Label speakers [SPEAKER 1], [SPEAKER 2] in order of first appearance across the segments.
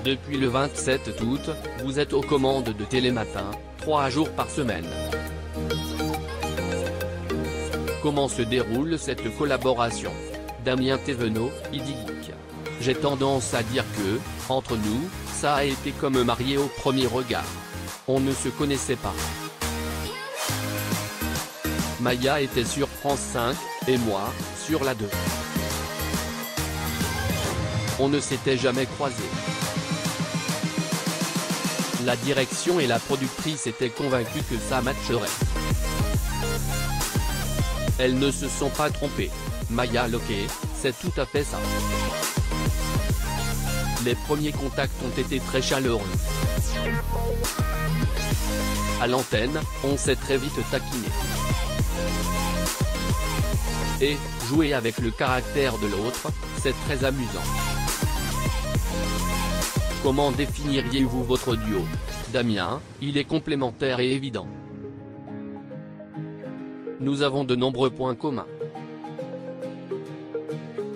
[SPEAKER 1] Depuis le 27 août, vous êtes aux commandes de Télématin, 3 jours par semaine. Comment se déroule cette collaboration? Damien Thévenot, idyllique. J'ai tendance à dire que, entre nous, ça a été comme marié au premier regard. On ne se connaissait pas. Maya était sur France 5, et moi, sur la 2. On ne s'était jamais croisés. La direction et la productrice étaient convaincues que ça matcherait. Elles ne se sont pas trompées. Maya Loquet, c'est tout à fait ça. Les premiers contacts ont été très chaleureux. À l'antenne, on s'est très vite taquiné. Et, jouer avec le caractère de l'autre, c'est très amusant. Comment définiriez-vous votre duo? Damien, il est complémentaire et évident. Nous avons de nombreux points communs.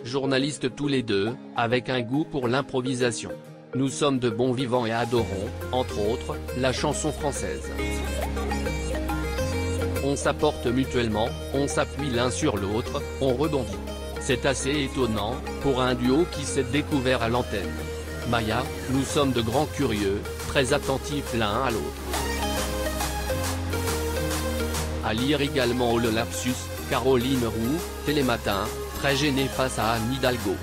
[SPEAKER 1] Journalistes tous les deux, avec un goût pour l'improvisation. Nous sommes de bons vivants et adorons, entre autres, la chanson française. On s'apporte mutuellement, on s'appuie l'un sur l'autre, on rebondit. C'est assez étonnant, pour un duo qui s'est découvert à l'antenne. Maya, nous sommes de grands curieux, très attentifs l'un à l'autre. À lire également le lapsus, Caroline Roux, Télématin, très gênée face à Anne Hidalgo.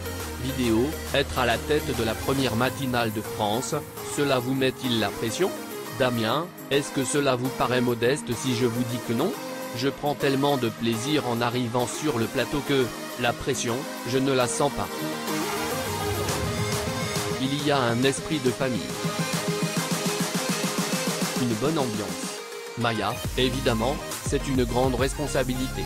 [SPEAKER 1] Vidéo, être à la tête de la première matinale de France, cela vous met-il la pression? Damien, est-ce que cela vous paraît modeste si je vous dis que non? Je prends tellement de plaisir en arrivant sur le plateau que, la pression, je ne la sens pas. Il y a un esprit de famille. Une bonne ambiance. Maya, évidemment, c'est une grande responsabilité.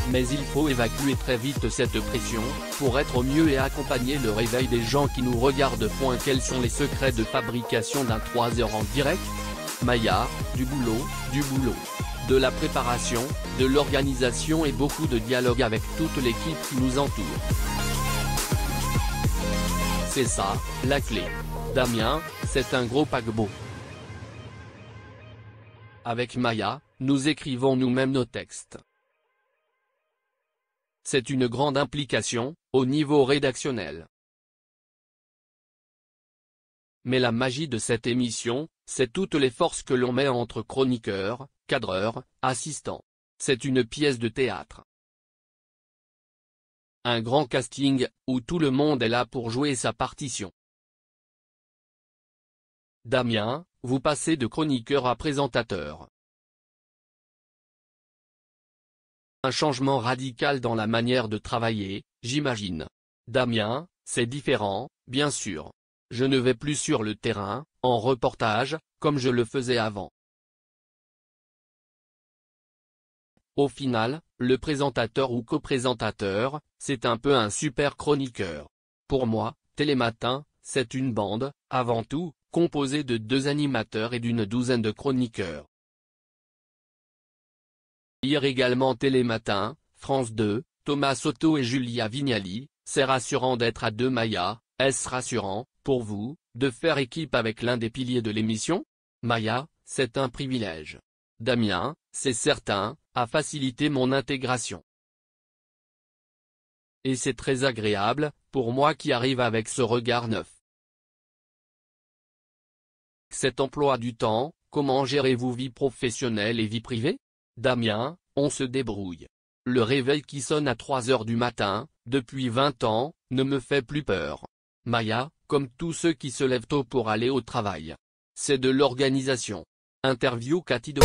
[SPEAKER 1] Mais il faut évacuer très vite cette pression, pour être au mieux et accompagner le réveil des gens qui nous regardent. Quels sont les secrets de fabrication d'un 3 heures en direct? Maya, du boulot, de la préparation, de l'organisation et beaucoup de dialogue avec toute l'équipe qui nous entoure. C'est ça, la clé. Damien, c'est un gros paquebot. Avec Maya, nous écrivons nous-mêmes nos textes. C'est une grande implication, au niveau rédactionnel. Mais la magie de cette émission, c'est toutes les forces que l'on met entre chroniqueurs, cadreurs, assistants. C'est une pièce de théâtre. Un grand casting, où tout le monde est là pour jouer sa partition. Damien, vous passez de chroniqueur à présentateur. Un changement radical dans la manière de travailler, j'imagine. Damien, c'est différent, bien sûr. Je ne vais plus sur le terrain, en reportage, comme je le faisais avant. Au final, le présentateur ou co-présentateur, c'est un peu un super chroniqueur. Pour moi, Télématin, c'est une bande, avant tout, composée de 2 animateurs et d'une douzaine de chroniqueurs. Lire également Télématin, France 2, Thomas Soto et Julia Vignali, c'est rassurant d'être à 2. Maya, est-ce rassurant, pour vous, de faire équipe avec l'un des piliers de l'émission? Maya, c'est un privilège. Damien, c'est certain, a facilité mon intégration. Et c'est très agréable, pour moi qui arrive avec ce regard neuf. Cet emploi du temps, comment gérez-vous vie professionnelle et vie privée? Damien, on se débrouille. Le réveil qui sonne à 3 heures du matin, depuis 20 ans, ne me fait plus peur. Maya, comme tous ceux qui se lèvent tôt pour aller au travail. C'est de l'organisation. Interview Cathy de